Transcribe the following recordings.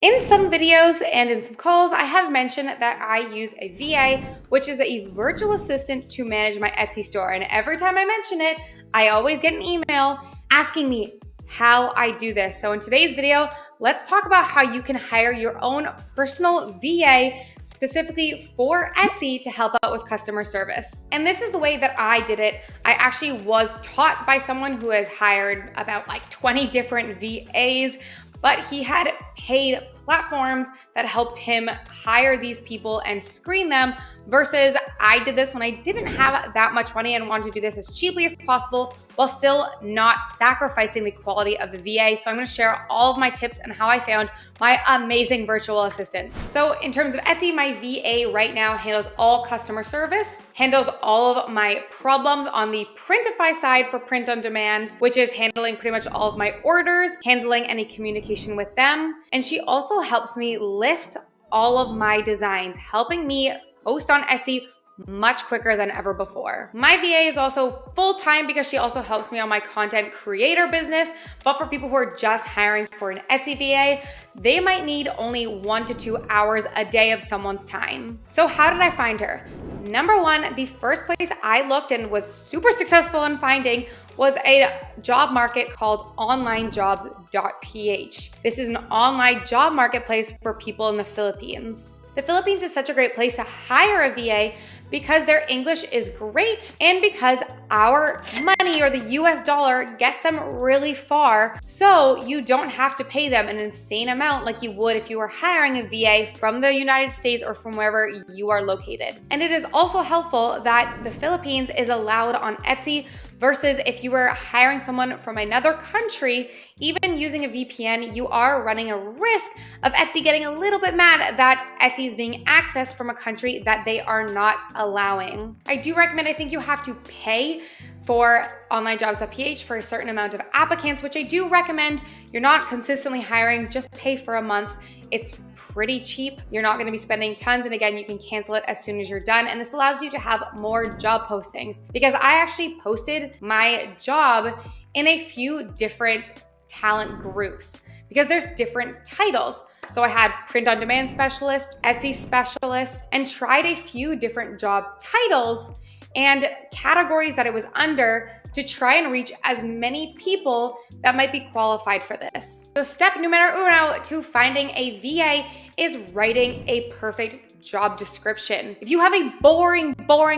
In some videos and in some calls, I have mentioned that I use a VA, which is a virtual assistant to manage my Etsy store. And every time I mention it, I always get an email asking me how I do this. So in today's video, let's talk about how you can hire your own personal VA specifically for Etsy to help out with customer service. And this is the way that I did it. I actually was taught by someone who has hired about 20 different VAs, but he had paid platforms that helped him hire these people and screen them versus I did this when I didn't have that much money and wanted to do this as cheaply as possible while still not sacrificing the quality of the VA. So I'm going to share all of my tips and how I found my amazing virtual assistant. So in terms of Etsy, my VA right now handles all customer service, handles all of my problems on the Printify side for print on demand, which is handling pretty much all of my orders, handling any communication with them. And she also helps me list all of my designs, helping me post on Etsy much quicker than ever before. My VA is also full-time because she also helps me on my content creator business. But for people who are just hiring for an Etsy VA, they might need only 1 to 2 hours a day of someone's time. So how did I find her? Number one, the first place I looked and was super successful in finding was a job market called onlinejobs.ph. This is an online job marketplace for people in the Philippines. The Philippines is such a great place to hire a VA because their English is great and because our money or the US dollar gets them really far. So you don't have to pay them an insane amount like you would if you were hiring a VA from the United States or from wherever you are located. And it is also helpful that the Philippines is allowed on Etsy versus if you were hiring someone from another country, even using a VPN, you are running a risk of Etsy getting a little bit mad that Etsy is being accessed from a country that they are not allowing. I do recommend, I think you have to pay for onlinejobs.ph for a certain amount of applicants, which I do recommend. You're not consistently hiring, just pay for a month. It's pretty cheap. You're not going to be spending tons. And again, you can cancel it as soon as you're done. And this allows you to have more job postings because I actually posted my job in a few different talent groups because there's different titles. So I had print on demand specialist, Etsy specialist, and tried a few different job titles and categories that it was under to try and reach as many people that might be qualified for this. So step numero uno to finding a VA is writing a perfect job description. If you have a boring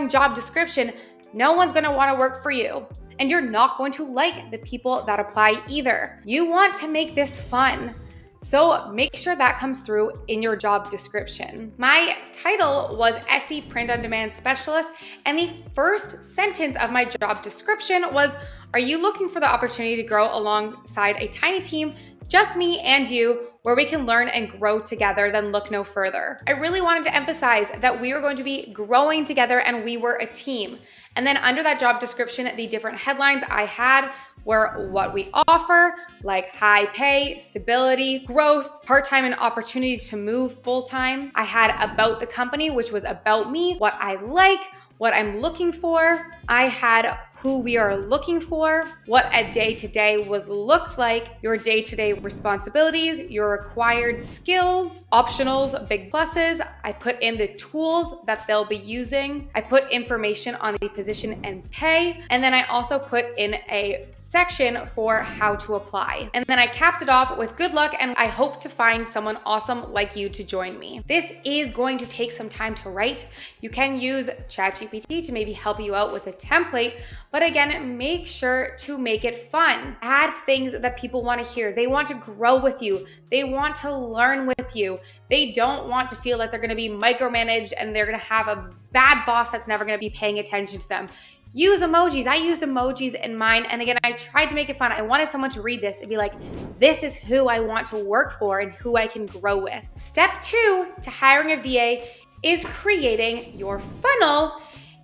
job description, no one's gonna wanna work for you. And you're not going to like the people that apply either. You want to make this fun. So make sure that comes through in your job description. My title was Etsy Print on Demand Specialist, and the first sentence of my job description was, are you looking for the opportunity to grow alongside a tiny team, just me and you, where we can learn and grow together, then look no further. I really wanted to emphasize that we were going to be growing together and we were a team. And then under that job description, the different headlines I had were what we offer, like high pay, stability, growth, part-time and opportunity to move full-time. I had about the company, which was about me, what I like, what I'm looking for. I had who we are looking for, what a day-to-day would look like, your day-to-day responsibilities, your required skills, optionals, big pluses. I put in the tools that they'll be using. I put information on the position and pay. And then I also put in a section for how to apply. And then I capped it off with good luck and I hope to find someone awesome like you to join me. This is going to take some time to write. You can use ChatGPT to maybe help you out with a template, but again, make sure to make it fun. Add things that people want to hear. They want to grow with you. They want to learn with you. They don't want to feel like they're going to be micromanaged and they're going to have a bad boss that's never going to be paying attention to them. Use emojis. I used emojis in mine. And again, I tried to make it fun. I wanted someone to read this and be like, this is who I want to work for and who I can grow with. Step 2 to hiring a VA is creating your funnel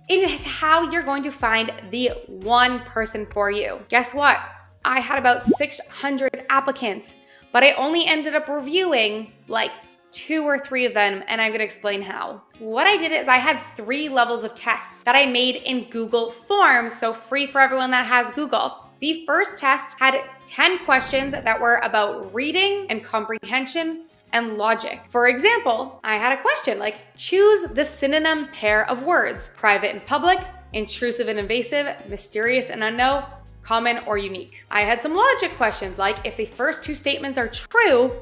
into how you're going to find the one person for you. Guess what? I had about 600 applicants, but I only ended up reviewing 2 or 3 of them, and I'm gonna explain how. What I did is I had 3 levels of tests that I made in Google Forms, so free for everyone that has Google. The first test had 10 questions that were about reading and comprehension, and logic. For example, I had a question like, choose the synonym pair of words: private and public, intrusive and invasive, mysterious and unknown, common or unique. I had some logic questions like, if the first two statements are true,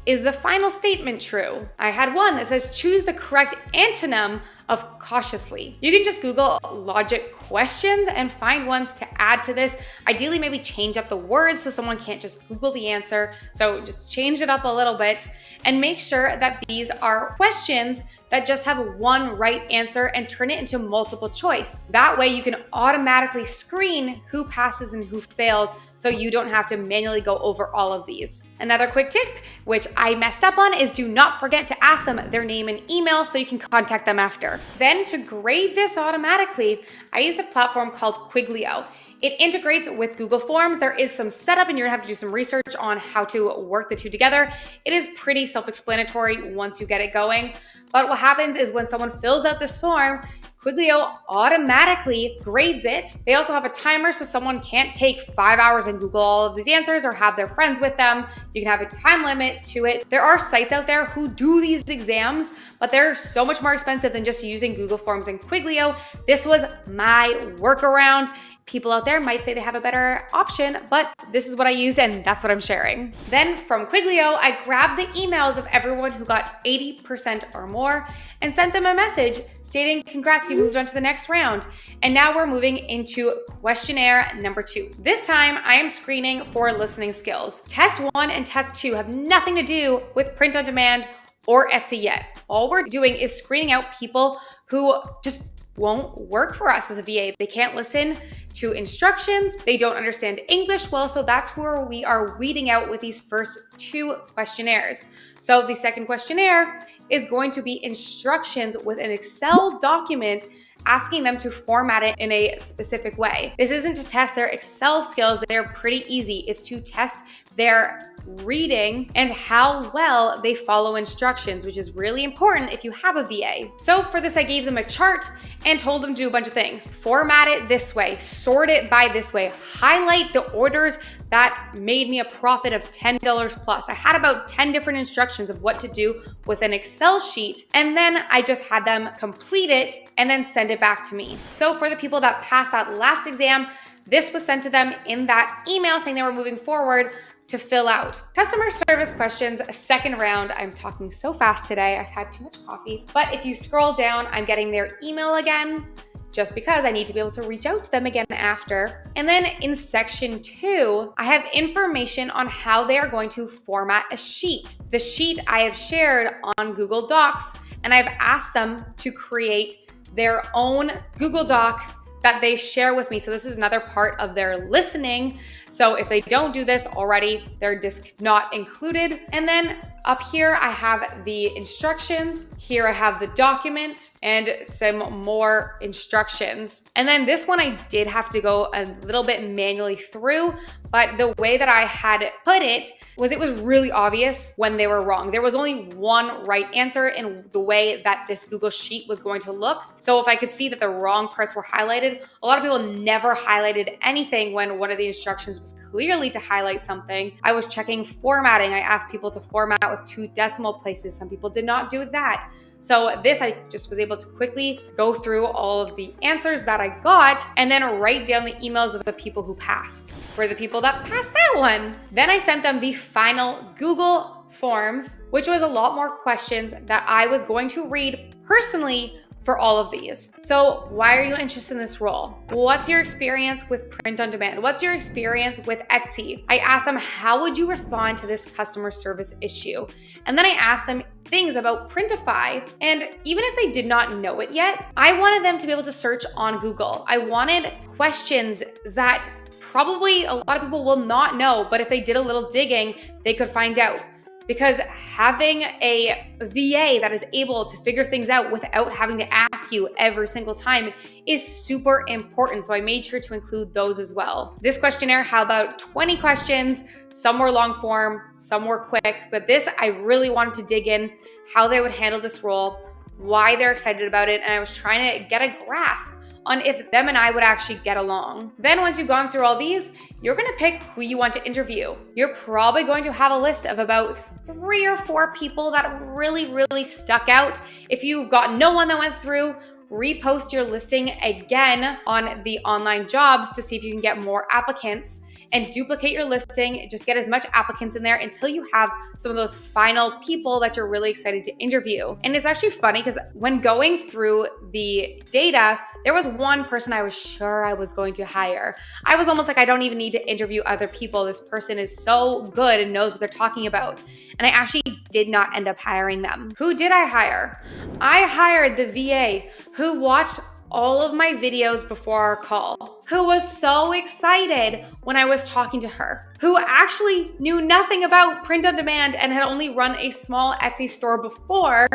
is the final statement true? I had one that says, choose the correct antonym of cautiously. You can just Google logic questions and find ones to add to this. Ideally, maybe change up the words so someone can't just Google the answer. So just change it up a little bit and make sure that these are questions that just have one right answer and turn it into multiple choice. That way you can automatically screen who passes and who fails so you don't have to manually go over all of these. Another quick tip, which I messed up on, is do not forget to ask them their name and email so you can contact them after. Then to grade this automatically, I use a platform called Quiglio. It integrates with Google Forms. There is some setup and you're gonna have to do some research on how to work the two together. It is pretty self-explanatory once you get it going. But what happens is when someone fills out this form, Quiglio automatically grades it. They also have a timer so someone can't take 5 hours and Google all of these answers or have their friends with them. You can have a time limit to it. There are sites out there who do these exams, but they're so much more expensive than just using Google Forms and Quiglio. This was my workaround. People out there might say they have a better option, but this is what I use and that's what I'm sharing. Then from Quiglio, I grabbed the emails of everyone who got 80% or more and sent them a message stating, congrats, you moved on to the next round. And now we're moving into questionnaire number 2. This time I am screening for listening skills. Test 1 and test 2 have nothing to do with print on demand or Etsy yet. All we're doing is screening out people who just won't work for us as a VA. They can't listen to instructions. They don't understand English well. So that's where we are weeding out with these first 2 questionnaires. So the second questionnaire is going to be instructions with an Excel document asking them to format it in a specific way. This isn't to test their Excel skills. They're pretty easy. It's to test their reading and how well they follow instructions, which is really important if you have a VA. So for this, I gave them a chart and told them to do a bunch of things. Format it this way, sort it by this way, highlight the orders that made me a profit of $10 plus. I had about 10 different instructions of what to do with an Excel sheet, and then I just had them complete it and then send it back to me. So for the people that passed that last exam, this was sent to them in that email saying they were moving forward to fill out. Customer service questions, second round. I'm talking so fast today. I've had too much coffee. But if you scroll down, I'm getting their email again, just because I need to be able to reach out to them again after. And then in section 2, I have information on how they are going to format a sheet. The sheet I have shared on Google Docs, and I've asked them to create their own Google Doc that they share with me. So this is another part of their listening. So if they don't do this already, they're just not included. And then up here, I have the instructions. Here I have the document and some more instructions. And then this one, I did have to go a little bit manually through, but the way that I had put it was really obvious when they were wrong. There was only one right answer in the way that this Google Sheet was going to look. So if I could see that the wrong parts were highlighted, a lot of people never highlighted anything when one of the instructions was clearly to highlight something. I was checking formatting. I asked people to format with 2 decimal places. Some people did not do that. So this, I just was able to quickly go through all of the answers that I got and then write down the emails of the people who passed. For the people that passed that one, then I sent them the final Google Forms, which was a lot more questions that I was going to read personally for all of these. So why are you interested in this role? What's your experience with print on demand? What's your experience with Etsy? I asked them, how would you respond to this customer service issue? And then I asked them things about Printify. And even if they did not know it yet, I wanted them to be able to search on Google. I wanted questions that probably a lot of people will not know, but if they did a little digging, they could find out. Because having a VA that is able to figure things out without having to ask you every single time is super important. So I made sure to include those as well. This questionnaire had about 20 questions. Some were long form, some were quick, but this, I really wanted to dig in how they would handle this role, why they're excited about it. And I was trying to get a grasp on if them and I would actually get along. Then once you've gone through all these, you're gonna pick who you want to interview. You're probably going to have a list of about 3 or 4 people that really stuck out. If you've got no one that went through, repost your listing again on the online jobs to see if you can get more applicants, and duplicate your listing. Just get as much applicants in there until you have some of those final people that you're really excited to interview. And it's actually funny because when going through the data, there was one person I was sure I was going to hire. I was almost like, I don't even need to interview other people. This person is so good and knows what they're talking about. And I actually did not end up hiring them. Who did I hire? I hired the VA who watched all of my videos before our call, who was so excited when I was talking to her, who actually knew nothing about print on demand and had only run a small Etsy store before,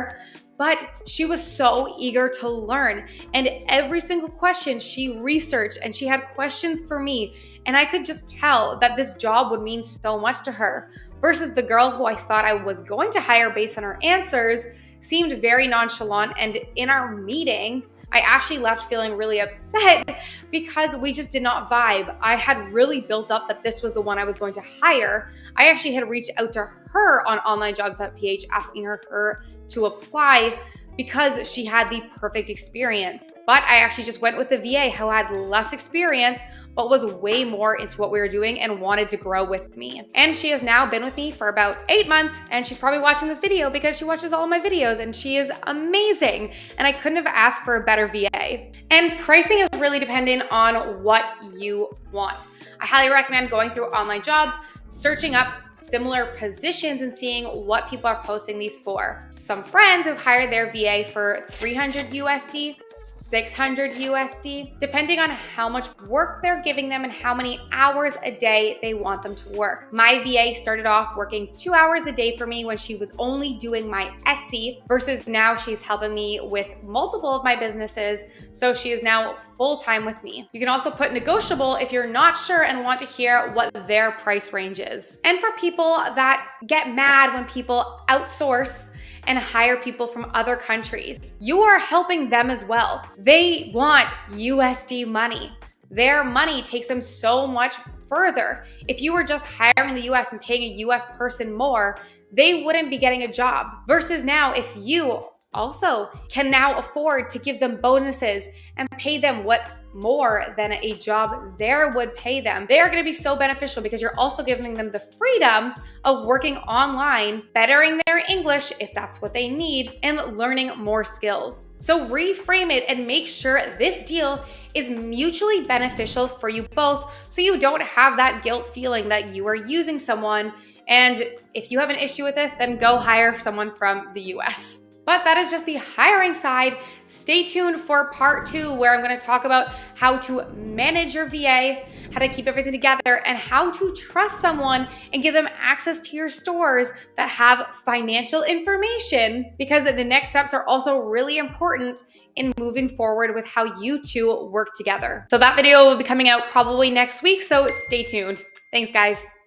but she was so eager to learn. And every single question she researched, and she had questions for me. And I could just tell that this job would mean so much to her, versus the girl who I thought I was going to hire based on her answers seemed very nonchalant. And in our meeting, I actually left feeling really upset because we just did not vibe. I had really built up that this was the one I was going to hire. I actually had reached out to her on onlinejobs.ph asking her to apply because she had the perfect experience. But I actually just went with the VA who had less experience, but was way more into what we were doing and wanted to grow with me. And she has now been with me for about 8 months, and she's probably watching this video because she watches all of my videos, and she is amazing. And I couldn't have asked for a better VA. And pricing is really dependent on what you want. I highly recommend going through online jobs, searching up similar positions and seeing what people are posting these for. Some friends have hired their VA for $300 USD, $600 USD, depending on how much work they're giving them and how many hours a day they want them to work. My VA started off working 2 hours a day for me when she was only doing my Etsy, versus now she's helping me with multiple of my businesses. So she is now full-time with me. You can also put negotiable if you're not sure and want to hear what their price range is. And for people that get mad when people outsource and hire people from other countries, you are helping them as well. They want USD money. Their money takes them so much further. If you were just hiring in the US and paying a US person more, they wouldn't be getting a job. Versus now, if you also can now afford to give them bonuses and pay them what more than a job there would pay them, they are going to be so beneficial because you're also giving them the freedom of working online, bettering their English if that's what they need, and learning more skills. So reframe it and make sure this deal is mutually beneficial for you both, so you don't have that guilt feeling that you are using someone. And if you have an issue with this, then go hire someone from the US. But that is just the hiring side. Stay tuned for part 2, where I'm going to talk about how to manage your VA, how to keep everything together, and how to trust someone and give them access to your stores that have financial information, because the next steps are also really important in moving forward with how you two work together. So that video will be coming out probably next week, so stay tuned. Thanks, guys.